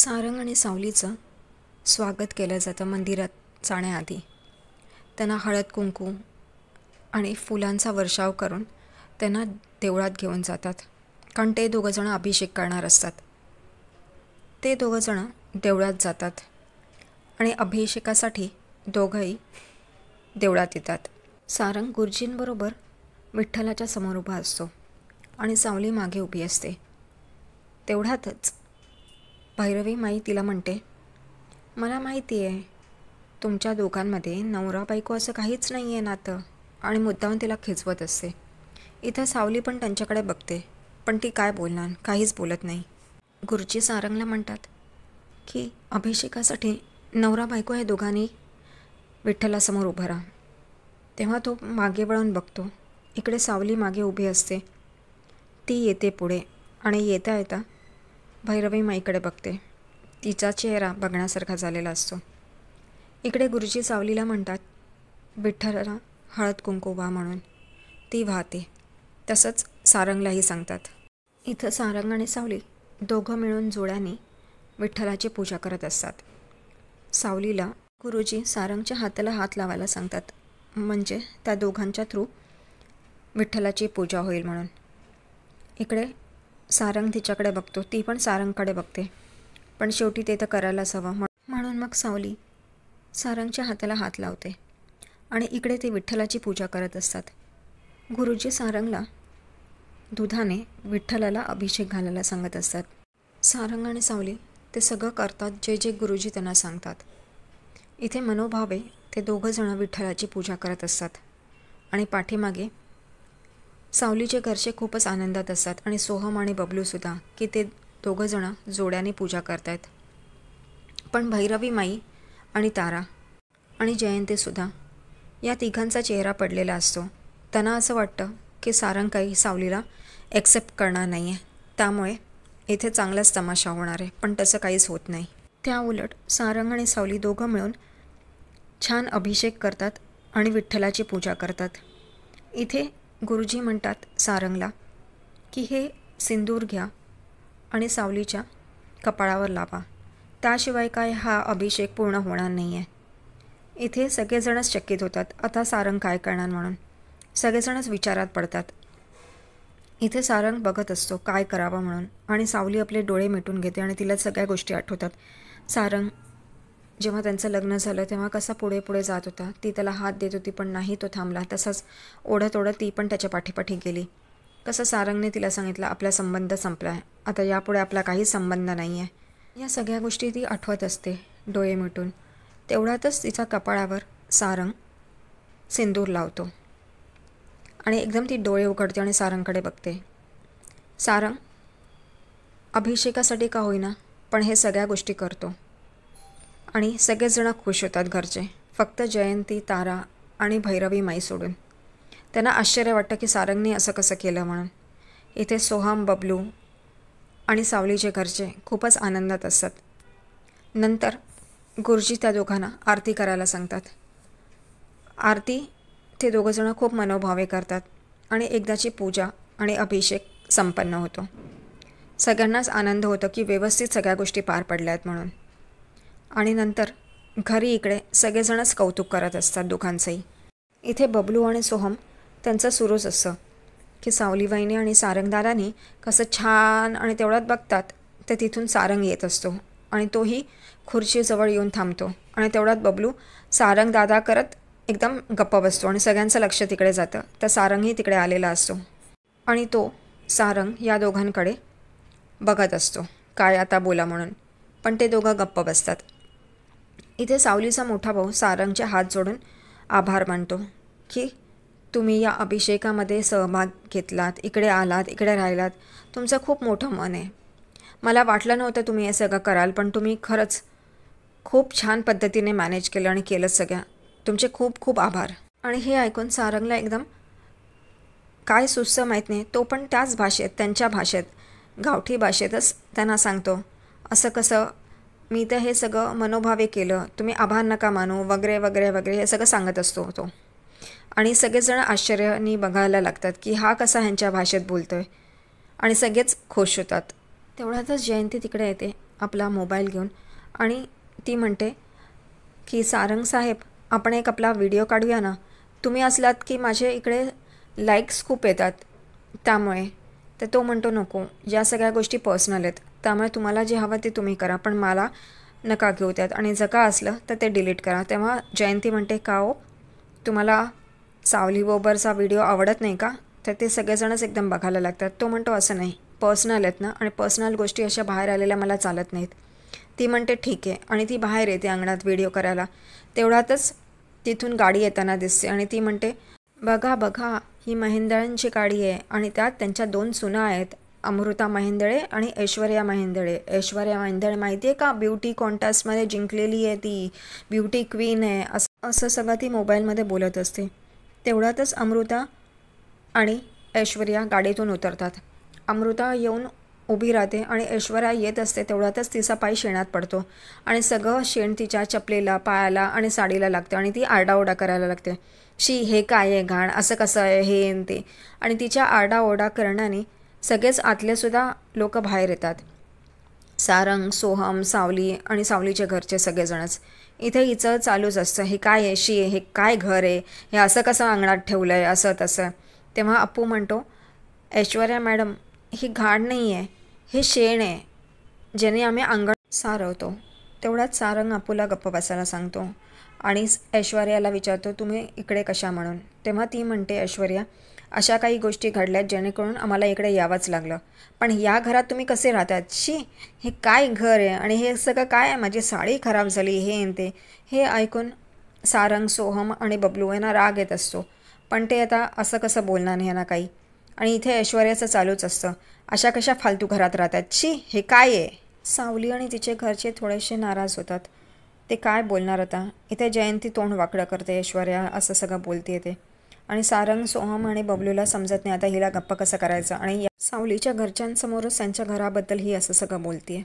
सारंग आणि सावलीचं स्वागत केलं जातं मंदिरात जाण्याआधी. त्यांना हळद कुंकू आणि फुलांचा वर्षाव करून त्यांना देवळात घेऊन जातात, कारण ते दोघंजणं अभिषेक करणार असतात. ते दोघंजणं देवळात जातात आणि अभिषेकासाठी दोघंही देवळात येतात. सारंग गुरुजींबरोबर विठ्ठलाच्या समोर उभा असतो आणि सावली मागे उभी असते. तेवढ्यातच भैरवी माई तिला म्हणते, मला माहिती आहे तुमच्या दोघांमध्ये नवरा बायको असं काहीच नाही आहे नातं, आणि मुद्दाम तिला खिचवत असते. इथं सावली पण त्यांच्याकडे बघते, पण ती काय बोलणार, काहीच बोलत नाही. गुरुजी सारंगला म्हणतात की अभिषेकासाठी नवरा बायको हे दोघांनी विठ्ठलासमोर उभं राहा. तेव्हा तो मागे वळून बघतो. इकडे सावली मागे उभी असते. ती येते पुढे आणि येता येता भैरवी माईकडे बघते. तिचा चेहरा बघण्यासारखा झालेला असतो. इकडे गुरुजी सावलीला म्हणतात, विठ्ठलाला हळद कुंकू व्हा म्हणून. ती वाहते. तसंच सारंगलाही सांगतात. इथं सारंग आणि सावली दोघं मिळून जोड्याने विठ्ठलाची पूजा करत असतात. सावलीला गुरुजी सारंगच्या हाताला हात लावायला सांगतात, म्हणजे त्या दोघांच्या थ्रू विठ्ठलाची पूजा होईल म्हणून. इकडे सारंग तिच्याकडे बघतो, ती पण सारंगकडे बघते, पण शेवटी ते तर करायलाच हवं म्हणून मग सावली सारंगच्या हाताला हात लावते आणि इकडे ते विठ्ठलाची पूजा करत असतात. गुरुजी सारंगला दुधाने विठ्ठलाला अभिषेक घालायला सांगत असतात. सारंग आणि सावली ते सगळं करतात जे जे गुरुजी त्यांना सांगतात. इथे मनोभावे ते दोघंजणं विठ्ठलाची पूजा करत असतात आणि पाठीमागे सावलीचे घरचे खूपच आनंदात असतात आणि सोहम आणि बबलूसुद्धा, की ते दोघंजणं जोड्याने पूजा करत आहेत. पण भैरवी माई आणि तारा आणि जयंतीसुद्धा या तिघांचा चेहरा पडलेला असतो. त्यांना असं वाटतं की सारंग काही सावलीला ॲक्सेप्ट करणार नाही आहे, त्यामुळे इथे चांगलाच तमाशा होणार आहे, पण तसं काहीच होत नाही. त्या उलट सारंग आणि सावली दोघं मिळून छान अभिषेक करतात आणि विठ्ठलाची पूजा करतात. इथे गुरुजी म्हणतात सारंगला की हे सिंदूर घ्या आणि सावलीच्या कपाळावर लावा, त्याशिवाय काय हा अभिषेक पूर्ण होणार नाही आहे. इथे सगळेजणच चकित होतात, आता सारंग काय करणार म्हणून. सगळेजणच विचारात पडतात. इथे सारंग बघत असतो काय करावं म्हणून, आणि सावली आपले डोळे मिटून घेते आणि तिला सगळ्या गोष्टी आठवतात. सारंग जेव्हा त्यांचं लग्न झालं तेव्हा कसा पुढे पुढे जात होता, ती त्याला हात देत होती पण नाही तो थांबला. तसंच ओढत ओढत ती पण त्याच्या पाठीपाठी गेली. कसं सारंगने तिला सांगितलं आपला संबंध संपला आहे, आता यापुढे आपला काहीच संबंध नाही आहे. या सगळ्या गोष्टी ती आठवत असते डोळे मिटून. तेवढ्यातच तिच्या कपाळावर सारंग सिंदूर लावतो आणि एकदम ती डोळे उघडते आणि सारंगकडे बघते. सारंग अभिषेकासाठी का होईना पण हे सगळ्या गोष्टी करतो आणि सगळेजण खुश होतात घरचे, फक्त जयंती, तारा आणि भैरवी माई सोडून. त्यांना आश्चर्य वाटतं की सारंगने असं कसं केलं म्हणून. इथे सोहम, बबलू आणि सावलीचे घरचे खूपच आनंदात असतात. नंतर गुरुजी त्या दोघांना आरती करायला सांगतात. आरती ते दोघंजणं खूप मनोभावे करतात आणि एकदाची पूजा आणि अभिषेक संपन्न होतो. सगळ्यांनाच आनंद होतो की व्यवस्थित सगळ्या गोष्टी पार पडल्या आहेत म्हणून. आणि नंतर घरी इकडे सगळेजणच कौतुक करत असतात दोघांचंही. इथे बबलू आणि सोहम त्यांचं सुरूच असतं की सावलीबाईने आणि सारंगदादानी कसं छान, आणि तेवढ्यात बघतात तर तिथून सारंग येत असतो आणि तोही खुर्चीजवळ येऊन थांबतो आणि तेवढ्यात बबलू सारंगदादा करत एकदम गप्प बसतो आणि सगळ्यांचं लक्ष तिकडे जातं. तर सारंगही तिकडे आलेला असतो आणि तो सारंग या दोघांकडे बघत असतो काय आता बोला म्हणून, पण ते दोघं गप्प बसतात. इथे सावलीचा मोठा भाऊ सारंगचे हात जोडून आभार मानतो की तुम्ही या अभिषेकामध्ये सहभाग घेतलात, इकडे आलात, इकडे राहिलात, तुमचं खूप मोठं मन आहे. मला वाटलं नव्हतं तुम्ही हे सगळं कराल, पण तुम्ही खरंच खूप छान पद्धतीने मॅनेज केलं आणि केलं सगळ्या. तुमचे खूप खूप आभार. आणि हे ऐकून सारंगला एकदम काय सुचतं माहीत नाही, तो पण त्याच भाषेत, त्यांच्या भाषेत, गावठी भाषेतच त्यांना सांगतो, असं कसं, मी तर हे सगळं मनोभावे केलं, तुम्ही आभार नका मानू वगैरे वगैरे वगैरे हे सगळं सांगत असतो तो. आणि सगळेजण आश्चर्याने बघायला लागतात की हा कसा ह्यांच्या भाषेत बोलतोय, आणि सगळेच खुश होतात. तेवढ्यातच जयंती तिकडे येते आपला मोबाईल घेऊन आणि ती म्हणते की सारंग साहेब, आपण एक आपला व्हिडिओ काढूया ना. तुम्ही असलात की माझे इकडे लाईक्स खूप येतात त्यामुळे. तर तो म्हणतो नको, या सगळ्या गोष्टी पर्सनल आहेत, त्यामुळे तुम्हाला जे हवं ते तुम्ही करा, पण मला नका घेऊ त्यात, आणि जर का असलं तर ते डिलीट करा. तेव्हा जयंती म्हणते का हो, तुम्हाला सावलीबरोबरचा व्हिडिओ आवडत नाही का? तर ते सगळेजणच एकदम बघायला लागतात. तो म्हणतो असं नाही, पर्सनल आहेत ना, आणि पर्सनल गोष्टी अशा बाहेर आलेल्या मला चालत नाहीत. ती म्हणते ठीक आहे, आणि ती बाहेर येते अंगणात व्हिडिओ करायला. तेवढ्यातच तिथून गाडी येताना दिसते आणि ती म्हणते बघा बघा, ही महेंदळेंची गाडी आहे आणि त्यात त्यांच्या 2 सुना आहेत, अमृता महेंदळे आणि ऐश्वर्या महेंदळे. ऐश्वर्या महेंदळे माहिती आहे का, ब्युटी कॉन्टेस्टमध्ये जिंकलेली आहे, ती ब्युटी क्वीन आहे. असं सगळं ती मोबाईलमध्ये बोलत असते. तेवढ्यातच अमृता आणि ऐश्वर्या गाडीतून उतरतात. अमृता येऊन उभी राहते आणि ऐश्वर्या येत असते. तेवढ्यातच तिचा पाय शेणात पडतो आणि सगळं शेण तिच्या चपलेला, पायाला आणि साडीला लागतं आणि ती आरडाओरडा करायला लागते. शी, हे काय आहे घाण, असं कसं आहे हे ते. आणि तिच्या आरडाओरडा करण्याने सगळेच आतलेसुद्धा लोक बाहेर येतात. सारंग, सोहम, सावली आणि सावलीचे घरचे सगळेजणच. इथे हिचं चालूच असतं, हे काय आहे, शी, हे काय घर आहे, हे असं कसं अंगणात ठेवलं आहे, असं तसं. तेव्हा अप्पू म्हणतो ऐश्वर्या मॅडम, ही घाण नाही आहे, हे शेण आहे, ज्याने आम्ही अंगण सारवतो. तेवढ्यात सारंग अप्पूला गप्प बसायला सांगतो आणि ऐश्वर्याला विचारतो तुम्ही इकडे कशा म्हणून. तेव्हा ती म्हणते ऐश्वर्या, अशा काही गोष्टी घडल्यात जेणेकरून आम्हाला इकडे यावंच लागलं, पण या घरात तुम्ही कसे राहतात? शी, हे काय घर आहे आणि हे सगळं काय आहे, माझी साडी खराब झाली, हे ते. हे ऐकून सारंग, सोहम आणि बबलू यांना राग येत असतो, पण ते आता असं कसं बोलणार नाही यांना काही. आणि इथे ऐश्वर्याचं चालूच असतं, अशा कशा फालतू घरात राहतात, शी, हे काय आहे. सावली आणि तिचे घरचे थोडेसे नाराज होतात. ते काय बोलणार आता. इथे जयंती तोंड वाकडं करते, ऐश्वर्या असं सगळं बोलते येते. आणि सारंग, सोहम आणि बबलूला समजत नाही आता हिला गप्पा कसं करायचं, आणि सावलीच्या घरच्यांसमोरच त्यांच्या घराबद्दल ही असं सगळं बोलते.